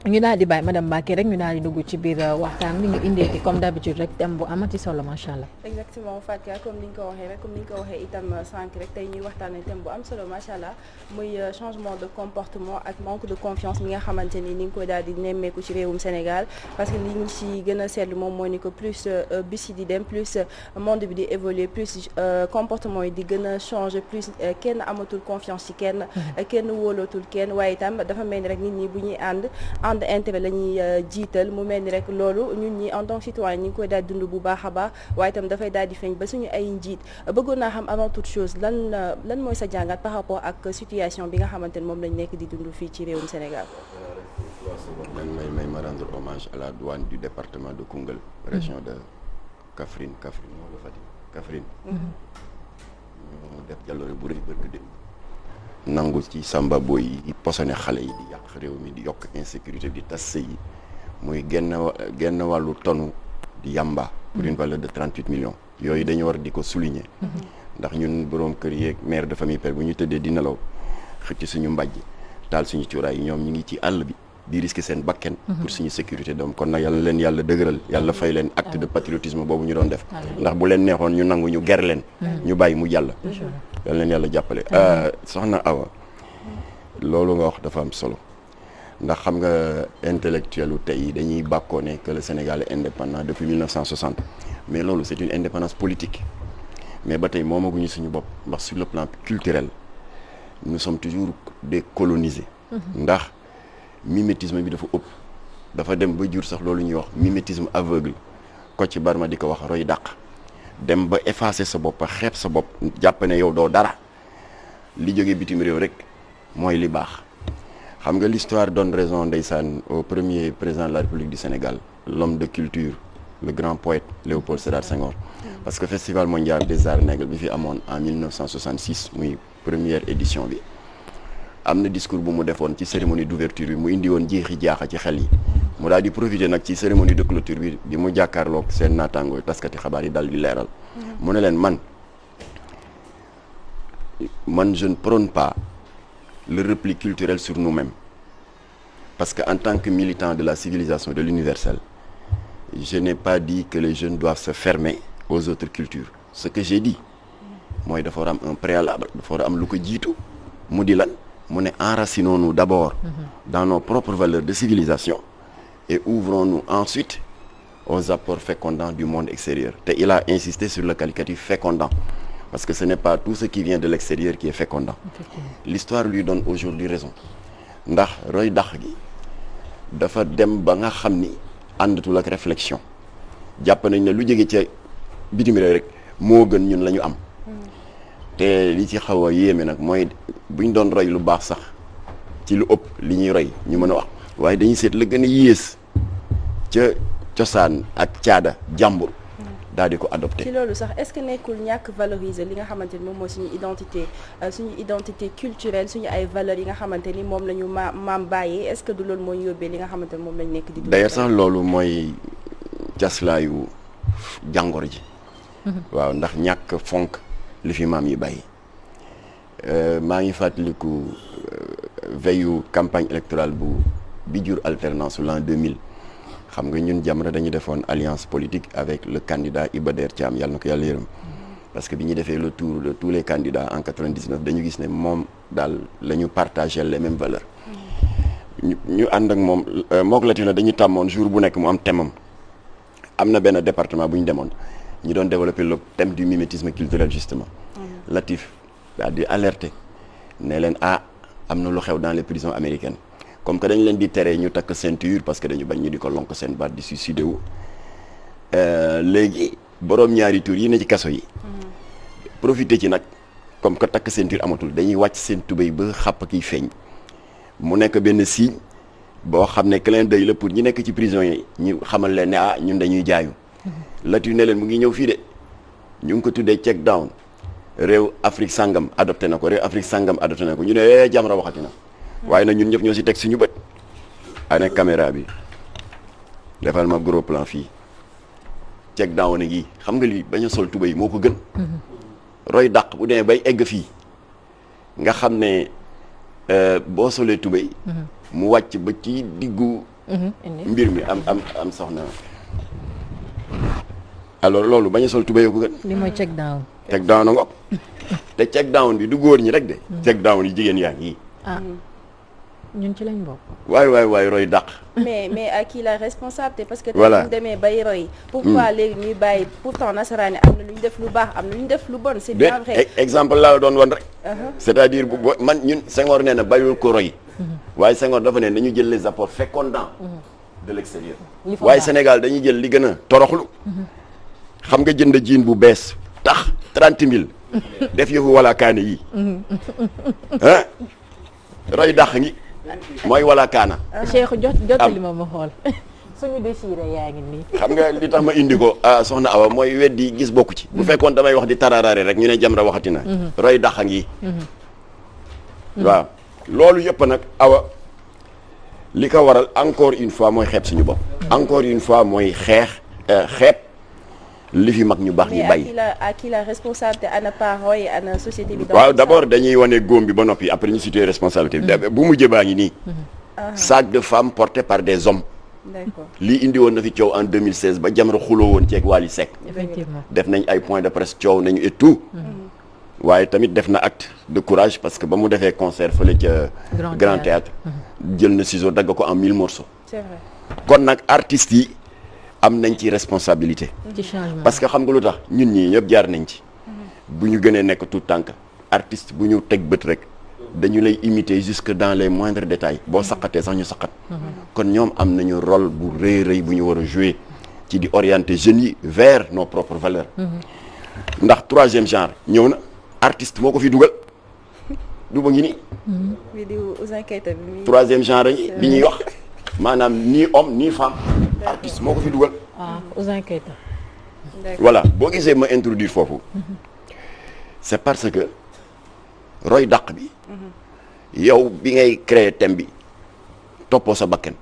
ñu daal di bàyyi madame Mbacké rek ñu daal di dugg ci biir waxtaan bi ñu indeeti comme d'habitude rek thème bu amati solo macha allah. exactement Fatia comme ni nga ko waxee rek comme ni nga ko waxee itam sànq rek tey ñuy waxtaanee thème bu am solo macha allah muy changement de comportement ak manque de confiance mi nga xamante ni nga koy daal di nemmeeku ci réewum Sénégal parce que li ñu ci gën a seetlu moom mooy ni que plus bis yi di dem plus monde bi di évoluer plus comportement yi di gën a changer plus kenn amatul confiance ci kenn wóolootul kenn waaye itam dafa mel ni rek nit ñi bu ñuy ànd intérêt la ñuy jiital mu mel ni rek loolu ñun ñi en tant que citoyen ñi ngi koy daal dund bu baax a baax waaye itam dafay daal di feeñ ba suñu ay njiit bëggoon naa xam avant toute chose lan mooy sa jàngat par rapport ak situation bi nga xamante ne moom lañ nekk di dund fii ci réewum Sénégal. may ma rendre hommage à la douane du département de Koungheul région de Kaffrine wala Fatick Kaffrine ñoo def jàllore bu rëy bërk dem nangu ci samba boy yi posone xale yi di yàq réew mi di yokk insécurité di tas sëy yi muy genn wàllu tonu di yamba pour une valeur de 38 millions yooyu dañu war di ko souligner ndax ñun boroom kër yeeg mère de famille père bu ñu tëddee di nelaw xëcc suñu mbàjj taal suñu cuuraay yi ñoom ñi ngi ci àll bi di risquer seen bakken pour suñu sécurité doom kon nag yàlla leen yàlla dëgëral yàlla fay leen acte de patriotisme boobu ñu doon def ndax bu leen neexoon ñu nangu ñu ger leen ñu bàyyi mu jàll yàlla leen yàlla jàppale soxna Awa loolu nga wax dafa am solo ndax xam nga intellectuel u tey dañuy bàkkoo ne que le Sénégal est indépendant depuis 1960 mais loolu c'est une indépendance politique mais ba tey moomaguñu suñu bopp ndax sur le plan culturel nous sommes toujours des colonisés ndax mimétisme bi dafa ëpp dafa dem ba jur sax loolu ñuy wax mimétisme aveugle Kocc Barma di ko wax roy dàq dem ba effacer sa bopp xeeb sa bopp jàpp ne yow doo dara li jógee bitim réew rek mooy li baax xam nga l'histoire donne raison ndeysaan au premier président de la République du Sénégal l'homme de culture le grand poète Léopold Sédar Senghor parce que festival mondial des arts nègres bi fi amoon en 1966 muy première édition bi am na discours bu mu defoon ci cérémonie d'ouverture bi mu indi woon jeexi jaaxa ci xel yi mu daal di profiter nag ci cérémonie de clôture bi mu jàkkaarloog seen naataangoo taskati xabaar yi daal di leeral mu ne leen man je ne prône pas le repli culturel sur nous-mêmes parce que en tant que militant de la civilisation de l'universel je n'ai pas dit que les jeunes doivent se fermer aux autres cultures ce que j'ai dit mooy dafa war a am un préalable dafa war a am lu ko jiitu mu di lan mu ne enracinons-nous d'abord dans nos propres valeurs de civilisation et ouvrons-nous ensuite aux apports fécondants du monde extérieur te il a insisté sur le qualificatif fécondant parce que ce n'est pas tout ce qui vient de l'extérieur qui est fécondant l'histoire lui donne aujourd'hui raison ndax roy dax gi dafa dem ba nga xam ni àndatul ak réflexion jàpp nañ ne lu jóge ca bitim réew rek moo gën ñun la ñu am te li ci xaw a yéeme nag mooy buñ doon roy lu baax sax ci lu ëpp li ñuy roy ñu mën a wax waaye dañuy seet la gën a yées ca cosaan ak caada jàmbur daal di ko adopté. ci loolu sax est-ce que nekkul ñàkk valoriser li nga xamante ni moom mooy suñu identité culturelle suñu ay valeurs yi nga xamante ni moom la ñu maam bàyyee est-ce que du loolu mooy yóbbee li nga xamante ni moom lañ nekk di. d'ailleurs sax loolu mooy caslaayu jàngoro ji. waaw ndax ñàkk fonk li fi maam yi bàyyi. maa ngi fàttaliku veillu campagne électorale bi jur alternance l'an 2000. xam nga ñun Jamra dañu defoon alliance politique avec le candidat Iba Der Thiam yàlla na ko yàlla yërëm parce que bi ñu defee le tour de tous les candidats en 99 dañu gis ne moom daal la ñu partagé les mêmes valeurs ñu ànd ak moom mook Latif na dañu tàmmoon jour bu nekk mu am thème am na benn département bu ñu demoon ñu doon développer le thème du mimétisme culturel justement Latif daal di alerter ne leen am na lu xew dans les prisons américaines comme que dañ leen di tere ñu takk ceinture parce que dañu bañ ñu di ko lonk seen baat di suicidé wu léegi boroom ñaari tur yi ne ci kaso yi profité ci nag comme que takk ceinture amatul dañuy wàcc seen tubéy ba xàpp kiy feeñ mu nekk benn signe boo xam ne clin d'œil la pour ñi nekk ci prison yi ñu xamal leen ne ñun dañuy jaayu Latif ne leen mu ngi ñëw fii de ñu ngi ko tuddee check down réew Afrique sangam adopté na ko ñu ne Jamra waxati na waaye nag ñun ñëpp ñoo ci teg suñu bët ane caméra bi defal ma gros plan fii check down gi xam nga lii bañ a sol tubéy moo ko gën roy dàq bu demee bay egg fii nga xam ne boo solee tubéy mu wàcc ba ci diggu mbir mi am soxna alors loolu bañ a sol tubéy ko gën. li mooy check down. check down na ngoog te check down bi du góor ñi rek de. check down yi jigéen yaa ngi. ñun ci lañ bokk. waay roy dàq. mais à qui la responsabilité parce que. voilà tey bu ñu demee bay roy. pourquoi léegi ñuy bàyyi pourtant nasaraani am na lu ñu def lu baax am na lu ñu def lu bon. c'est bien vrai exemple laa doon wan rek. c'est-à-dire bu man ñun Senghor nee na bàyyul ko roy. waaye Senghor dafa ne nañu jël les apports fécondants de l'extérieur. waaye Sénégal dañuy jël li gën a toroxlu. xam nga jënd jiin bu bees tax 30 000 def yëfu wala kaane yi ah roy dàq ngi mooy wala kaana. Cheikh jottali ma xool suñu déchiré yaa ngi nii. xam nga li tax ma indi ko soxna Awa mooy weddi gis bokku ci. bu fekkoon damay wax di tararaare rek ñu ne Jamra waxati na. roy dàq ngi. waaw loolu yëpp nag Awa li ko waral encore une fois mooy xeeb suñu bopp. encore une fois mooy xeeb. li fi mag ñu baax ñu bàyyi. mais à qui la responsabilité ana parents yi ana société bi. waaw d'abord dañuy wane góom bi ba noppi après ñu situer responsabilité bi. bu mujjee baa ngi nii. sac de femmes porté par des hommes. d'accord lii indi woon na fi coow en 2016 ba Jamra xuloo woon ceeg Wally Seck. effectivement def nañ ay points de presse coow nañu et tout. waaye tamit def na acte de courage parce que ba mu defee concert fële ca. Grand Théâtre jël na ciseau dagg ko en 1000 morceaux. c'est vrai kon nag artistes yi. am nañ ci responsabilité. ci changement parce que xam nga lu tax ñun ñii ñëpp jaar nañ ci. bu ñu gënee nekk tout tànk artiste bu ñu teg bët rek dañu lay imiter jusque dans les moindres détails boo saqatee sax ñu saqat. kon ñoom am nañu rôle bu rëy bu ñu war a jouer ci di orienter jeunes yi vers nos propres valeurs. ndax troisième genre ñëw na artiste moo ko fi dugal du ba ngi nii. bii di Ouzin Keita bi. troisième genre yi bi ñuy wax maanaam ni homme ni femme. artiste moo ko fi dugal. Ouzin Keita. voilà boo gisee ma introduire foofu. c'est parce que roy dàq bi. yow bi ngay créer thème bi toppoo sa bakken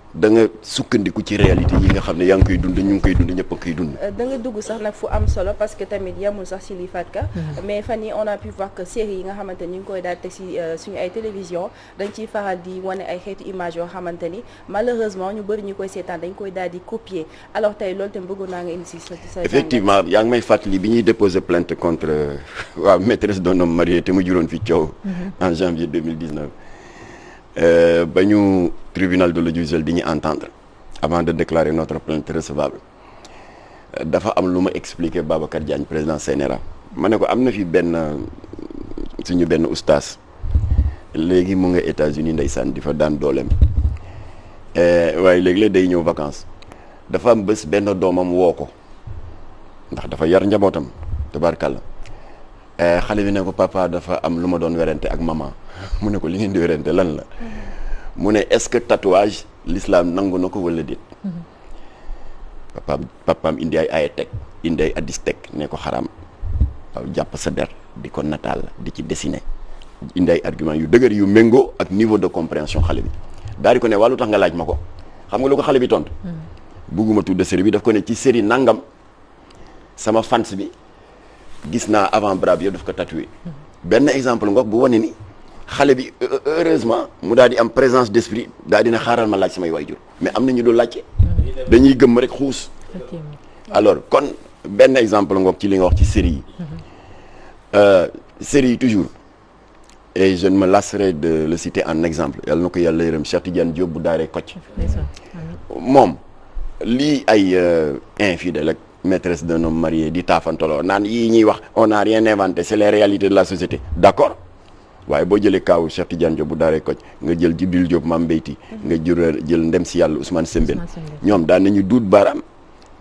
da nga sukkandiku ci réalité yi nga xam ne yaa ngi koy dund ñu ngi koy dund ñëpp a koy dund. da nga dugg sax nag fu am solo parce que tamit yamul sax si li Fatka. mais fan yi on a pu voir que série yi nga xamante ni ñu ngi koy daal teg si suñu ay télévision dañ ciy faral di wane ay xeetu image yoo xamante ni malheureusement ñu bëri ñu koy seetaan dañ koy daal di copier alors tey loolu tamit bëggoon naa nga indi si sa effectivement yaa ngi may fàttali bi ñuy déposer plainte contre waaw maîtresse d'un homme marié te mu juróon fi coow. en janvier 2019. ba ñu tribunal de l'audiovisuel di ñu entendre avant de déclarer notre plainte recevable dafa am lu ma expliquer Babacar Diagne président CNRA ma ne ko am na fi suñu benn oustaz léegi mu nga États-Unis ndeysaan di fa daan dooleem waaye léegi-léeg day ñëw vacances dafa am bés benn doomam woo ko ndax dafa yar njabootam tabarkàlla xale bi ne ko papa dafa am lu ma doon werante ak maman mu ne ko li ngeen di werante lan la mu ne est-ce que tatouage l'islam nangu na ko wala déet papaam indi ay aaya teg indi ay addis teg ne ko xaraam waaw jàpp sa der di ko nataal di ci dessiner indi ay argument yu dëgër yu méngoo ak niveau de compréhension xale bi daal di ko ne wàllu tax nga laaj ma ko xam nga lu ko xale bi tontu bugguma tudd série bi daf ko ne ci série nangam sama fans bi gis naa avant bras bi yëpp daf ko tatoué benn exemple ngoog bu wane ni xale bi heureusement mu daal di am présence d'esprit daal dina xaaral ma laaj samay waajur mais am na ñu dul laajte dañuy gëm rek xuus alors kon benn exemple ngoog ci li nga wax ci série yi série yi toujours et je ne me lasserai de le citer en exemple yàlla na ko yàlla yërëm Cheikh Tidiane Diop bu daaree Kocc moom lii ay infidèle ak maîtresse d'un homme marié di taafantoloo naan yii ñuy wax on n'a rien inventé c'est les réalités de la société d'accord waaye boo jëlee kaawu Cheikh Tidiane Diop bu daaree Kocc nga jël Djibril Diop Mame Beyti nga jël ndem si yàlla Ousmane Sembène ñoom daan nañu duut baaraam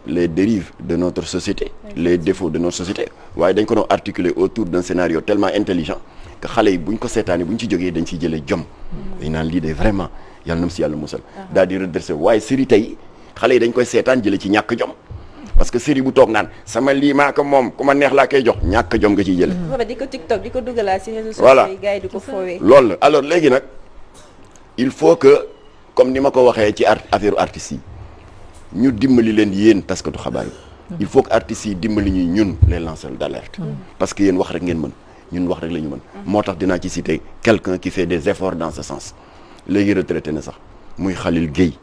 les dérives de notre société les défauts de notre société waaye dañ ko doon articuler autour d'un scénario tellement intelligent que xale yi buñ ko seetaanee buñ ci jógee dañ ciy jëlee jom dañ naan lii de vraiment yàlla na si yàlla musal daal di redresser waaye série tey xale yi dañ koy seetaan jëlee ci ñàkk jom parce que série bu toog naan sama lii maa ko moom ku ma neex laa koy jox ñàkk jom nga ciy jële di ko TikTok di ko dugalaat ci réseaux sociaux voilà yi gars yi di ko foowee loolu la alors léegi nag il faut que comme ni ma ko waxee ci affaire artistes yi ñu dimbali leen yéen parce que du xabaar yi il faut que artistes yi dimbali ñu ñun les lanceurs d'alerte parce que yéen wax rek ngeen mën ñun wax rek la ñu mën moo tax dinaa ci citer quelqu'un qui fait des efforts dans ce sens léegi retraité na sax muy Khalil Gueye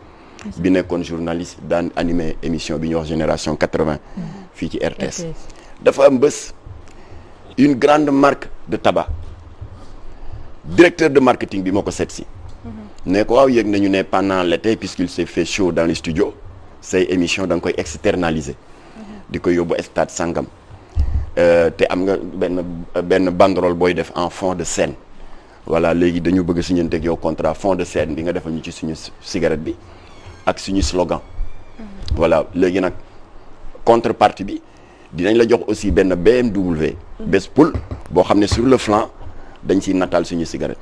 bi nekkoon journaliste daan animé émission bi ñuy wax génération 80 fii ci RTS dafa am bés une grande marque de tabac directeur de marketing bi moo ko seet si ne ko waaw yëg nañu ne pendant l'été puisqu'il s'est fait chaud dans les studios say émission da nga koy externaliser di ko yóbbu stade sangam te am nga benn banderole booy def en fond de scène voilà léegi dañu bëgg signanteeg yow contrat fond de scène bi nga defal ñu ci suñu cigarette bi ak suñu slogan voilà léegi nag contrepartie bi dinañ la jox aussi benn BMW bés poul boo xam ne sur le flanc dañ ciy nataal suñu cigarette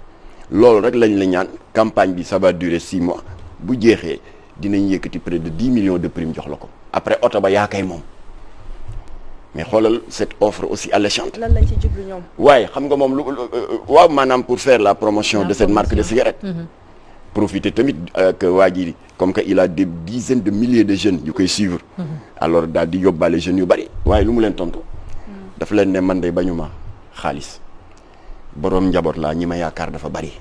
loolu rek lañ la ñaan campagne bi ça va durer 6 mois bu jeexee dinañ yëkkati près de 10 millions de primes jox la ko après oto ba yaa kay moom mais xoolal cette offre aussi alléchante. lan lañ ci jublu ñoom. waaye xam nga moom waaw maanaam pour faire la promotion de cette marque de cigarette. profiter tamit que waa ji comme que il a des dizaines de milliers de jeunes yu koy suivre. alors daal di yóbbaale jeunes yu bari waaye lu mu leen tontu. dafa leen ne man de bañu ma xaalis boroom njaboot laa ñi ma yaakaar dafa bari.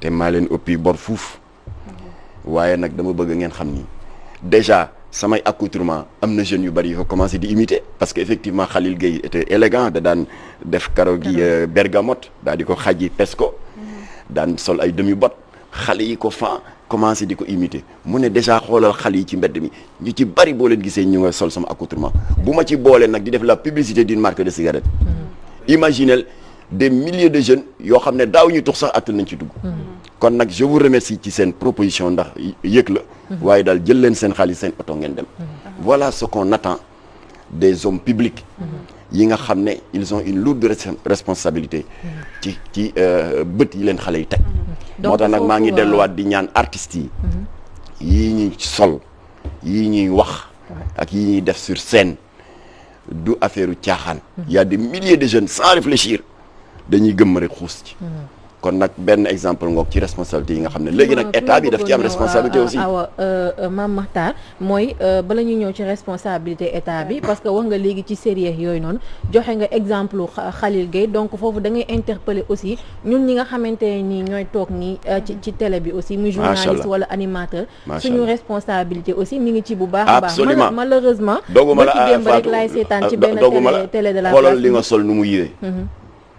te maa leen ëppi bor fuuf. waaye nag dama bëgg ngeen xam ni déjà samay accoutrement am na jeunes yu bari yu ko commencé di imiter parce que effectivement Khalil Gueye était élégant da daan def karaw gi bergamote daal di ko xaji pesco daan sol ay demi bot xale yi ko fan commencé di ko imiter mu ne déjà xoolal xale yi ci mbedd mi ñu ci bari boo leen gisee ñu nga sol sama accoutrement bu ma ci boolee nag di def la publicité d'une marque de cigarette imaginez des milliers de jeunes yoo xam ne daaw ñu tux sax attan nañ ci dugg kon nag je vous remercie ci seen proposition ndax yëg la waaye daal jël leen seen xaalis seen oto ngeen dem voilà ce qu'on attend des hommes publics yi nga xam ne ils ont une lourde responsabilité ci bët yi leen xale yi teg moo tax nag maa ngi delluwaat di ñaan artistes yi yii ñuy sol yii ñuy wax ak yii ñuy def sur scène du affaire u caaxaan y a des milliers de jeunes sans réfléchir dañuy gëm rek xuus ci kon nag benn exemple ngoog ci responsabilité yi nga xam ne léegi nag état bi daf ci am responsabilité aussi Mame Makhtar mooy bala ñuy ñëw ci responsabilité état bi parce que wax nga léegi ci sérieux yooyu noonu joxe nga exemple Khalil Gueye donc foofu da ngay interpeller aussi ñun ñi nga xamante nii ñooy toog nii ci télé bi aussi muy journaliste wala animateur suñu responsabilité aussi mi ngi ci bu baax a baax malheureusement dooguma la démb rek laay seetaan ci benn télé de la xoolal li nga sol nu mu yiwee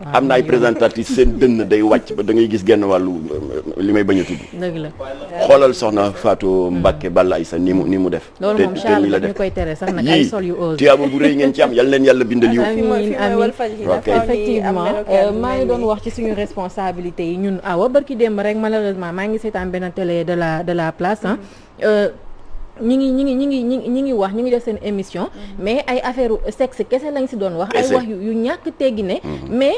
am na ay présentatrices seen dënn day wàcc ba da ngay gis genn wàllu li may bañ a tudd. dëgg la xoolal soxna Fatou Mbacké Balla Aïssa ni mu def. loolu moom Charles dañu koy tere sax nag ay sol yu ose. tiyaaba bu rëy ngeen ci am yal leen yàlla bindal yiw. amiin effectivement maa ngi doon wax ci suñu responsabilité yi ñun awa barki démb rek malheureusement maa ngi seetaan benn télé de la place ñi ngi wax ñu ngi def seen émission mais ay affaire sexe kese lañ si doon wax ay wax yu ñàkk teggi ne mais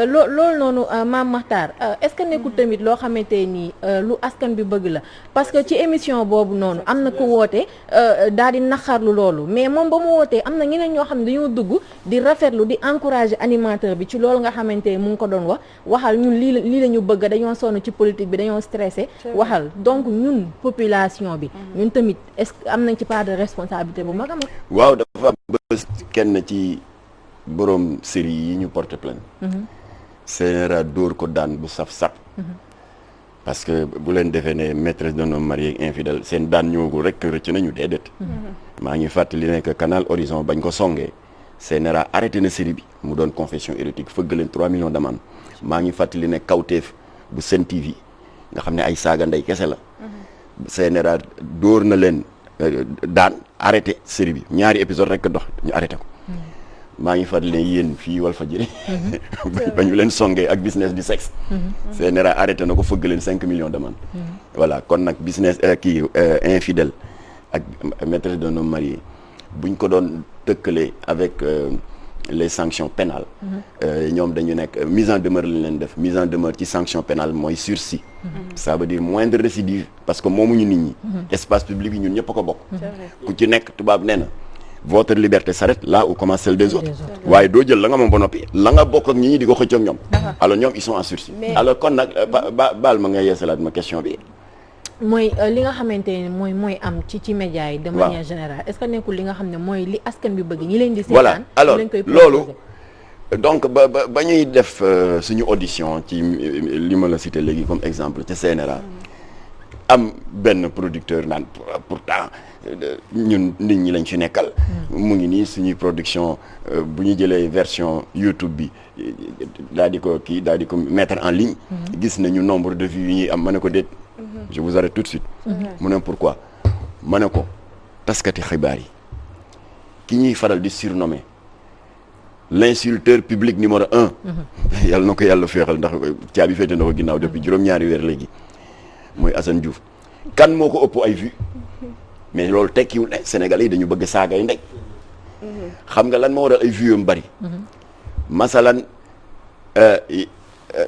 loolu noonu Mame Makhtar est-ce que nekkul tamit loo xamante nii lu askan bi bëgg la parce que ci émission boobu noonu am na ko woote daal di naqarlu loolu mais moom ba mu wootee am na ñeneen ñoo xam ne dañoo dugg di rafetlu di encourager animateur bi ci loolu nga xamante mu ngi ko doon waxal ñun lii la ñu bëgg dañoo sonn ci politique bi dañoo stressé waxal donc ñun population bi ñun tamit est-ce que am nañ ci part de responsabilité bu mag a mag. waaw dafa bës kenn ci borom série yi ñu porté plainte. CNRA dóor ko daan bu saf-saf. parce que bu leen defee ne maîtresse d'un homme marié infidèle seen daan ñëwagul rek rëcc nañu déedéet. maa ngi fàttali ne que Canal Horizon bañ ko songee CNRA arrêté na série bi mu doon confession érotique fëgg leen 3 millions d'amende maa ngi fàttali ne Kawteef bu Sen TV nga xam ne ay saaga ndey kese la. CNRA dóor na leen daan arrêté série bi ñaari épisode rek dox ñu arrêté ko maa ngi fàttali ne yéen fii Walfadjri ba ñu leen songee ak business du sexe CNRA arrêté na ko fëgg leen 5 millions d'amende voilà kon nag business infidèle ak maîtresse d'un homme marié buñ ko doon tëkkale avec les sanctions pénales ñoom dañu nekk mise en demeure lañ leen def mise en demeure ci sanction pénale mooy sursis ça veut dire moindre récidive parce que moomuñu nit ñi espace public yi ñun ñëpp a ko bokk ku ci nekk tubaab nee na votre liberté s'arrête là où commence celle des autres waaye doo jël la nga moom ba noppi la nga bokk ak ñi ñi di ko xëccoo ak ñoom alors ñoom ils sont en sursis alors kon nag baal ma nga yeesalaat ma question bi mooy li nga xamante ne mooy am ci médias yi de manière générale est-ce que nekkul li nga xam ne mooy li askan bi bëgg ñi leen di seetaan voilà alors loolu donc ba ñuy def suñu audition ci li ma la cité léegi comme exemple ca CNRA am benn producteur naan pourtant ñun nit ñi lañ ci nekkal. mu ngi nii suñuy production bu ñu jëlee version YouTube bi daal di ko mettre en ligne. gis nañu nombre de vues yi ñuy am ma ne ko déet. je vous arrête tout de suite. mu ne pourquoi ma ne ko taskati xibaar yi ki ñuy faral di surnommer l'insulteur public numéro 1. yàlla na ko yàlla féexal ndax caabi féete na ko ginnaaw depuis juróom-ñaari weer léegi. mooy Assane Diouf kan moo ko ëpp ay vues mais loolu tekkiwul ne Sénégalais yi dañu bëgg saagay ndey xam nga lan moo waral ay vues yu bari masalan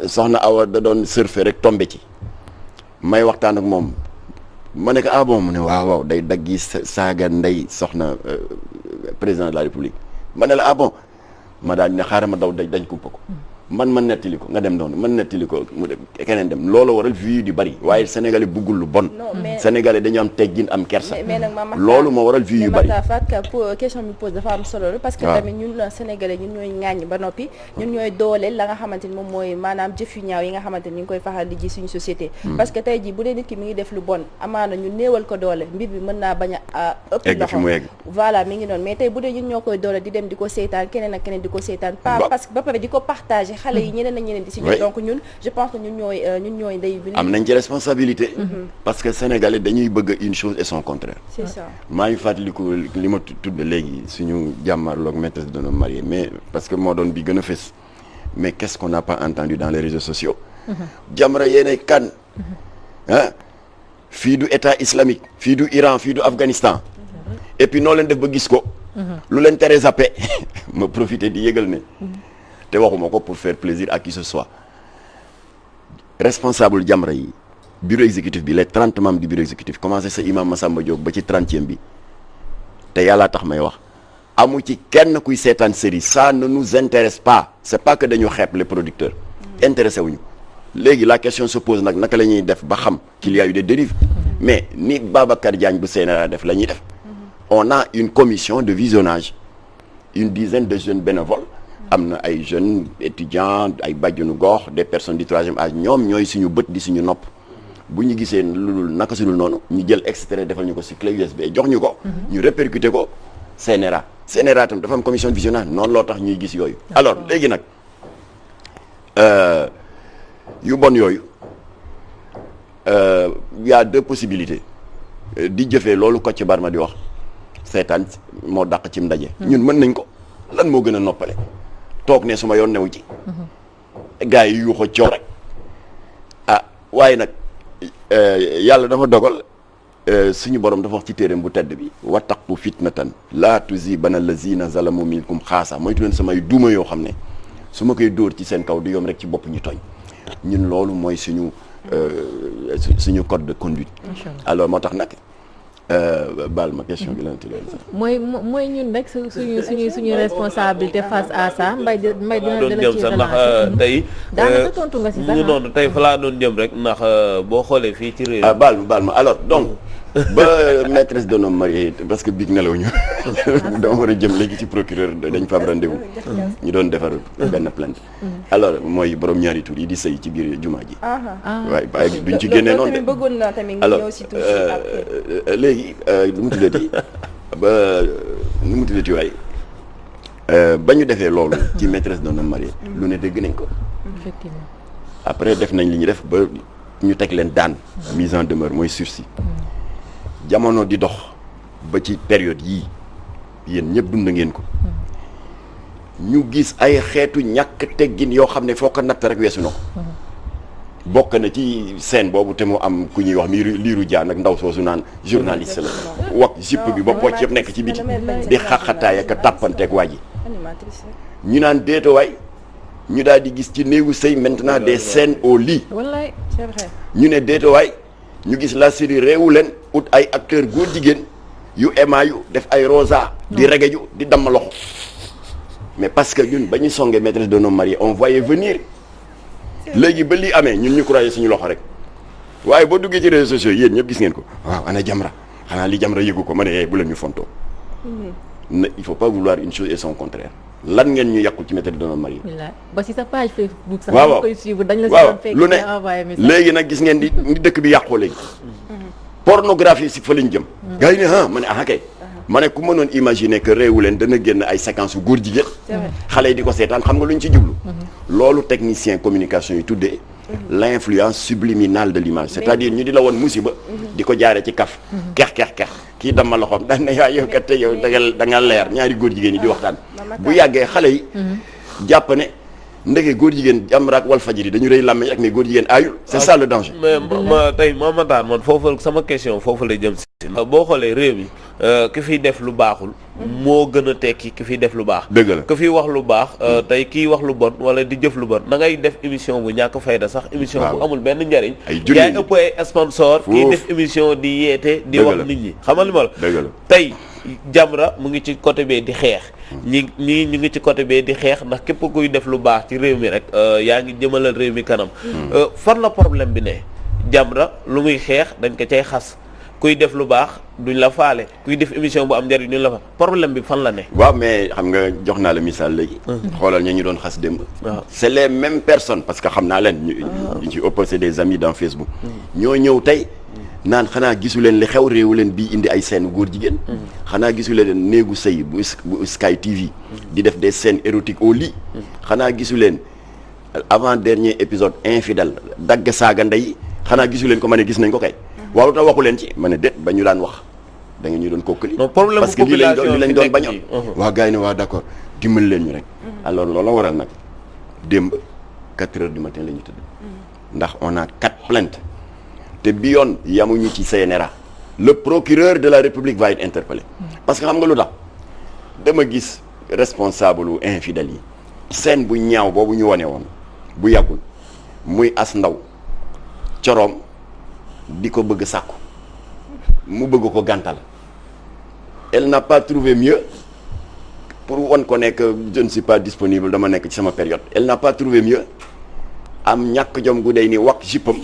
soxna Awa da doon surfer rek tombé ci may waxtaan ak moom ma ne ko ah bon mu ne waaw day daggi saaga ndey soxna président de la République ma ne la ah bon ma daal ne xaaral ma daw dañ kumpa ko man nettali ko nga dem noonu man nettali ko mu dem keneen dem loolu waral vues di bari waaye sénégalais buggul lu bon. sénégalais dañu am teggin am kersa. loolu moo waral vues yu bari. mais question bi pose dafa am solo la. parce que tamit ñun sénégalais ñun ñooy ŋàññ ba noppi. ñun ñooy dooleel la nga xamante ni moom mooy maanaam jëf yu ñaaw yi nga xamante ni ñu ngi koy faxal di ji suñu société. parce que tey jii bu dee nit ki mi ngi def lu bon amaana ñu néewal ko doole mbir bi mën naa bañ a ëpp loxo voilà mi ngi noonu mais tey bu dee ñun ñoo koy doole di dem di ko seetaan keneen ak keneen di ko seetaan parce que ba pare di ko partager xale yi ñeneen ak ñeneen di si ñëw donc ñun je pense que ñun ñooy ndey bi am nañ ci responsabilité parce que sénégalais dañuy bëgg une chose et son contraire c'est ça maa ngi fàttaliku li ma tudd léegi suñu jàmmarloog maîtresse d'un homme marié mais parce que moo doon bi gën a fës mais qu'est-ce qu'on n'a pas entendu dans les réseaux sociaux Jamra yéenay kan fii du état islamique fii du Iran fii du Afghanistan et puis noo leen def ba gis ko lu leen tere zappé ma profité di yëgal ne te waxuma ko pour faire plaisir à qui ce soit responsable Jamra yi bureau exécutif bi les 30 membres du bureau exécutif commencé sa imam Massamba Diop ba ci 30e bi te yàllaa tax may wax amu ci kenn kuy seetaan série ça ne nous intéresse pas c'est pas que dañu xeeb les producteurs intéressé wuñu léegi la question se pose nag naka la ñuy def ba xam qu'il y a eu des dérives mais ni Babacar Diagne bu CNRA def la ñuy def on a une commission de visionnage une dizaine de jeunes bénévoles am na ay jeunes étudiants ay bàjjenu gox des personnes du 3e âge ñoom ñooy suñu bët di suñu nopp bu ñu gisee lu naka su dul noonu ñu jël extrait defal ñu ko ci clé USB jox ñu ko ñu répercuté ko CNRA tam dafa am commission de visionnage noonu loo tax ñuy gis yooyu alors léegi nag yu bon yooyu y a deux possibilités di jëfee loolu Kocc Barma di wax seetaan moo dàq cim ndaje ñun mën nañ ko lan moo gën a noppale toog ne suma yoon newu ci gars yi yu ko coow rek waaye nag yàlla dafa dogal suñu borom dafa wax ci téereem bu tedd bi wattaqu fitnatan laa tusibanna lazina zalamu minkum xaasa moytu leen samay duuma yoo xam ne su ma koy dóor ci seen kaw du yom rek ci bopp ñu tooñ ñun loolu mooy suñu code de conduite alors moo tax nag baal ma question bi lan tuddee sax. mooy ñun rek suñu responsabilité face à ça mbay dina jëm sax ndax tey. daanaka tontu nga si sax noonu tey fa laa doon jëm rek ndax boo xoolee fii ci réew. baal ma alors donc ba maîtresse d'un homme marié parce que biig nelaw ñu dama war a jëm léegi ci procureur dañ fa am rendez-vous ñu doon defar benn plainte alors mooy borom ñaari tur yi di sëy ci biir jumaa ji. waaye waaye duñ ci génnee noonu de bëggoon naa tamit nga ñëw si tuuti léegi nu mu tuddati waaye ba ñu defee loolu ci maîtresse d'un homme marié lu ne dégg nañ ko effectivement après def nañ li ñu def ba ñu teg leen daan mise en demeure mooy sursis jamono di dox ba ci période yii yéen ñëpp dund ngeen ko ñu gis ay xeetu ñàkk teggin yoo xam ne foo ko natt rek weesu na ko bokk na ci scène boobu te mu am ku ñuy wax mi liiru jaan ak ndaw soosu naan journaliste la wax jupe bi ba pocc yëpp nekk ci biti di xaxataay ak tàppanteeg waa ji ñu naan déeto waay ñu daal di gis ci néegu sëy maintenant des scènes au lit wallaay c'est vrai ñu ne déeto waay ñu gis la série réewu leen ut ay acteurs góor jigéen yu émayu def ay rosa di regeju di damm loxo mais parce que ñun ba ñu songee maîtresse d'un homme marié on voyait venir léegi ba lii amee ñun ñu croyé suñu loxo rek waaye boo duggee ci réseaux sociaux yéen ñëpp gis ngeen ko waaw ana Jamra xanaa li Jamra yëgu ko ma ne bu leen ñu fontoo il faut pas vouloir une chose et son contraire lan ngeen ñu yàqul ci maîtresse d'un homme marié. ba si sa page Facebook sax. waaw koy suivre dañ la waaw si lu ne léegi nag gis ngeen ni dëkk bi yàqoo léegi. pornographie si fa lañ jëm. gars yi ne ma ne kay. ma ne ku mënoon imaginer que réewu leen dana génn ay séquences yu góor jigéen. xale yi di ko seetaan xam nga lu ñu ci jublu. loolu technicien communication yi tuddee. l'influence subliminale de l'image c'est-à-dire ñu di la woon musiba. di ko jaaree ci kaf. kex kii dama loxoom daan na yow kat yow da nga leer ñaari góor jigéen yi di waxtaan. bu yàggee xale yi. jàpp ne ndeke góor jigéen Jamra ak Walfadjri dañu rëy làmmeñ rek mais góor jigéen aayul. c'est ça le danger. mais ma tey ma daan man foofu sama question foofu lay jëm si. boo xoolee réew mi ki fiy def lu baaxul. moo gën a tekki ki fiy def lu baax. dëgg la ki fiy wax lu baax. tey kii wax lu bon wala di jëf lu bon da ngay def émission bu ñàkk fayda sax. émission bu amul benn njariñ. ay junni yaay ëpp ay sponsor. kii def émission di yeete. di wax nit ñi xamal li ma la. dëgg la tey Jamra mu ngi ci côté bee di xeex. ñii ñu ngi ci côté bee di xeex ndax képp kuy def lu baax ci réew mi rek yaa ngi jëmalal réew mi kanam. fan la problème bi ne Jamra lu muy xeex dañ ko cay xas. kuy def lu baax duñ la faale kuy def émission bu am njëriñ duñ la fa problème bi fan la ne. waaw mais xam nga jox naa la misaal léegi. xoolal ñu doon xas démb. c'est les mêmes personnes parce que xam naa leen. ñu ci opposé des amis dans Facebook. ñoo ñëw tey naan xanaa gisu leen li xew réewu leen bii indi ay scènes góor jigéen. xanaa gisu leen néegu sëy bu Sky TV. di def des scènes érotiques au lit. xanaa gisu leen avant dernier épisode infidèle dagg saaga ndey xanaa gisu leen ko ma ne gis nañ ko kay. waaw te waxu leen ci ma ne déet ba ñu daan wax da nga ñu doon kokkali. parce que lii lañ doon bañoon. waa gars yi ne waa d'accord dimbali leen ñu rek. alors loolu la waral nag démb 4 heures du matin la ñu tëdd. ndax on a 4 plaintes te bi yoon yamuñu ci CNRA. le procureur de la République va être interpellé. parce que xam nga lu tax dama gis responsable wu infidèles yi. scène bu ñaaw boobu ñu wane woon bu yàggul muy as ndaw coroom. di ko bëgg sàkku mu bëgg ko gàntal elle n'a pas trouvé mieux pour won ko nekk je ne suis pas disponible dama nekk ci sama période elle n'a pas trouvé mieux am ñàkk jom gu day ni wax jipam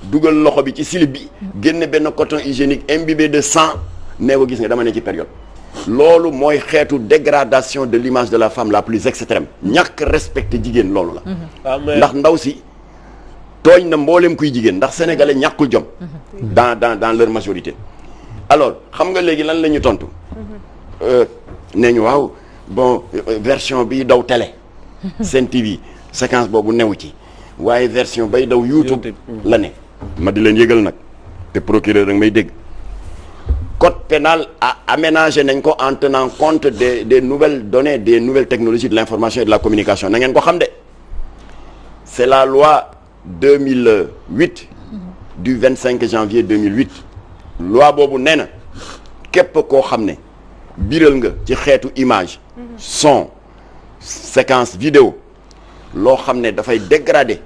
dugal loxo bi ci slip bi génne benn coton hygiénique imbibé de sang nee ko gis nga dama ne ci période loolu mooy xeetu dégradation de l'image de la femme la plus extrême ñàkk respecté jigéen loolu la ndax ndaw si tooñ na mboolem kuy jigéen ndax sénégalais ñàkkul jom dans leur majorité alors xam nga léegi lan la ñu tontu nee ñu waaw bon version bi daw télé Sen TV séquence boobu newu ci waaye version bay daw YouTube la ne ma di leen yëgal nag te procureur rek may dégg code pénal a aménagé nañ ko en tenant compte des nouvelles données des nouvelles technologies de l'information et de la communication na ngeen ko xam de c'est la loi 2008 du 25 janvier 2008 loi boobu nee na képp koo xam ne biral nga ci xeetu image son séquence vidéo loo xam ne dafay dégrader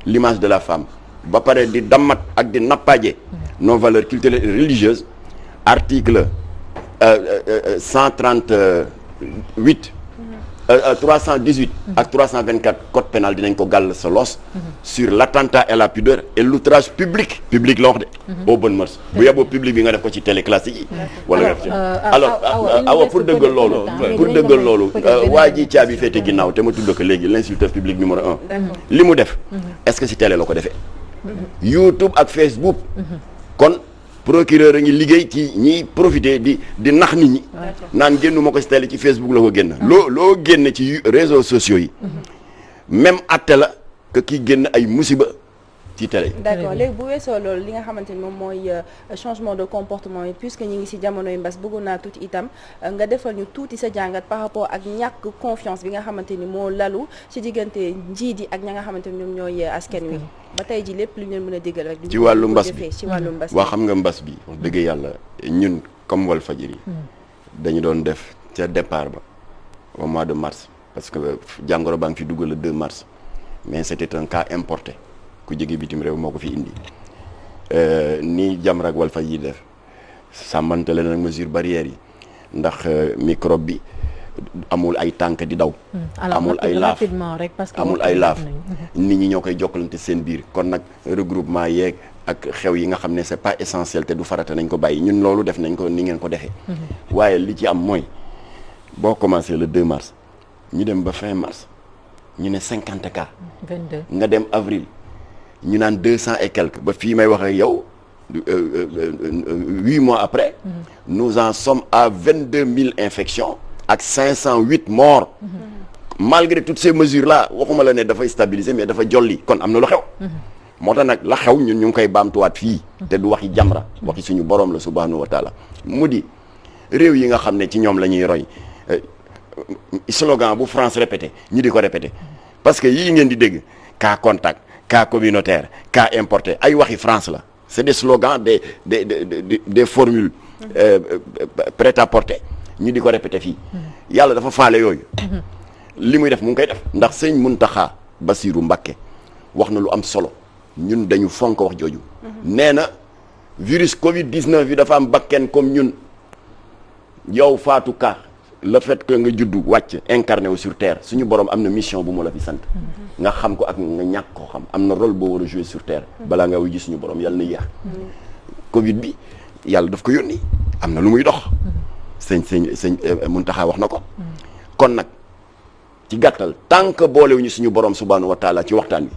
l'image de la femme ba pare di dammat ak di nappaaje nos valeurs culturelles et religieuses article 138 318 ak 324 code pénal dinañ ko gàll sa los sur l'attentat à la pudeur et l'outrage public la wax de aux bonnes mœurs bu yeboo public bi nga def ko ci télé classique yi wala alors awa pour dëggal loolu waa ji caabi féete ginnaaw te ma tudd ko léegi l'insulteur public numéro 1 li mu def est-ce que ci télé la ko defee YouTube ak Facebook kon procureur a ngi liggéey ci ñiy profiter di nax nit ñi naan génnu ma ko ci télé ci Facebook la ko génn loo génn ci réseaux sociaux yi même atte la que kii génn ay musiba ci télé. d'accord léegi bu weesoo loolu li nga xamante ni moom mooy changement de comportement yi puisque ñu ngi ci jamonoy mbas bëggoon naa tuuti itam nga defal ñu tuuti sa jàngat par rapport ak ñàkk confiance bi nga xamante ni moo lalu ci diggante njiit yi ak ña nga xamante ni ñoom ñooy askan wi ba tey ji lépp lu ñu leen mën a diggal rek. ci wàllu mbas bi ci wàllu mbas bi waa xam nga mbas bi wax dëgg yàlla ñun comme Walfadjri dañu doon def ca départ ba au mois de mars parce que jàngoro baa ngi fi dugg le 2 mars mais c'était un cas importé. ku jóge bitim réew moo ko fi indi ni Jamra ak Walfadjri def sàmmantale nag mesure barrières yi ndax microbe bi amul ay tànk di daw amul ay laaf amul ay laaf nit ñi ñoo koy jokkalante seen biir kon nag regroupement yeeg ak xew yi nga xam ne c'est pas essentiel te du farata nañ ko bàyyi ñun loolu def nañ ko ni ngeen ko defee waaye li ci am mooy boo commencé le 2 mars ñu dem ba fin mars ñu ne 50 cas. 22 nga dem avril ñu naan 200 et quelques ba fii may wax ak yow 8 mois après. nous en sommes à 22 000 infections ak 508 morts. malgré toutes ces mesures là waxuma la ne dafay stabiliser mais dafa jolli kon am na lu xew. moo tax nag la xew ñun ñu ngi koy baamtuwaat fii. te du waxi Jamra waxi suñu borom la subhanahu wa taala mu di réew yi nga xam ne ci ñoom la ñuy roy slogan bu France répété ñu di ko répété parce que yii ngeen di dégg cas contact cas communautaire cas importé ay waxi France la c'est des slogans des formules prêt à porter ñu di ko répété fii yàlla dafa faale yooyu li muy def mu ngi koy def ndax sëñ Muntaxa Basiru Mbakke wax na lu am solo ñun dañu fonk wax jooju nee na virus Covid 19 bi dafa am bakken comme ñun yow Fatou Ka le fait que nga juddu wàcc incarné wu sur terre suñu borom am na mission bu mu la fi sant nga xam ko ak nga ñàkk koo xam am na rôle boo war a jouer sur terre balaa nga wuy ji suñu borom yàlla na yéex Covid bi yàlla daf ko yónni am na lu muy dox sëñ Muntaxa wax na ko kon nag ci gàttal tant que boolewuñu suñu borom subhanahu wa taala ci waxtaan bi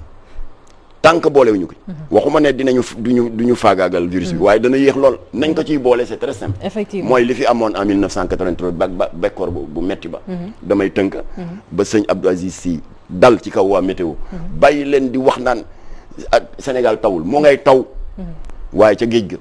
tant que boolewuñu ko waxuma ne duñu faagaagal virus bi waaye dana yéex lool nañ ko ciy boole c'est très simple effectivement mooy li fi amoon en 1983 ba bekkoor bu metti ba damay tënk ba sëñ Abdou Aziz Sy dal ci kaw waa météo bàyyi leen di wax naan Sénégal tawul moo ngay taw waaye ca géej ga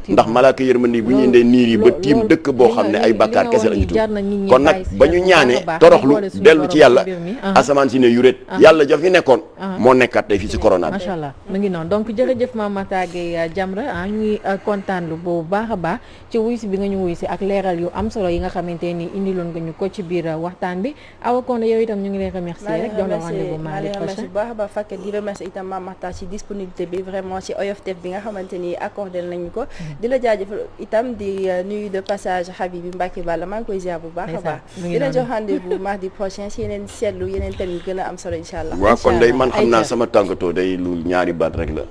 ndax malaaka yërmande bu ñu indee niir yi ba tiim dëkk boo xam ne ay bakkaar kese lañu tudd kon nag ba ñu ñaanee toroxlu dellu ci yàlla asamaan si ne yuréet yàlla ja fi nekkoon moo nekkaat tey fii si corona bi macha allah mu ngi noonu donc jërëjëf Mame Makhtar Gueye Jamra ñu ngi kontaan lu bu baax a baax ci wuy si bi nga ñu wuy si ak leeral yu am solo yi nga xamante ni indiloon nga ñu ko ci biir waxtaan bi Awa Koné yow itam ñu ngi lay remercier rek jox la rendez-vous mardi prochain bu baax a baax Fatou di remercier itam Mame Makhtar ci disponibilité bi vraiment ci oyoftef bi nga xamante ni accordé nañu ko di la jaajëfal itam di nuyu de passage Habibi Mbacke Balla maa ngi koy ziar bu baax a baax di la jox rendez-vous mardi prochain si yeneen seetlu yeneen thèmes yu gën a am solo incha allah waaw kon day man xam naa sama tàngatoo day lu ñaari baat rek la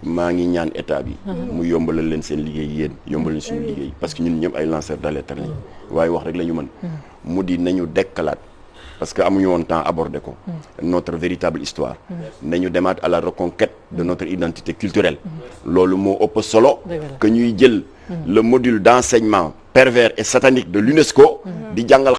maa ngi ñaan état bi mu yombalal leen seen liggéey yéen yombalal suñu liggéey parce que ñun ñëpp ay lanceurs d'alerte lañ waaye wax rek la ñu mën mu di nañu dekkalaat parce que amuñu woon temps aborder ko notre véritable histoire nañu demaat à la reconquête de notre identité culturelle loolu moo ëpp solo que ñuy jël le module d'enseignement pervers et satanique de l'UNESCO di jàngal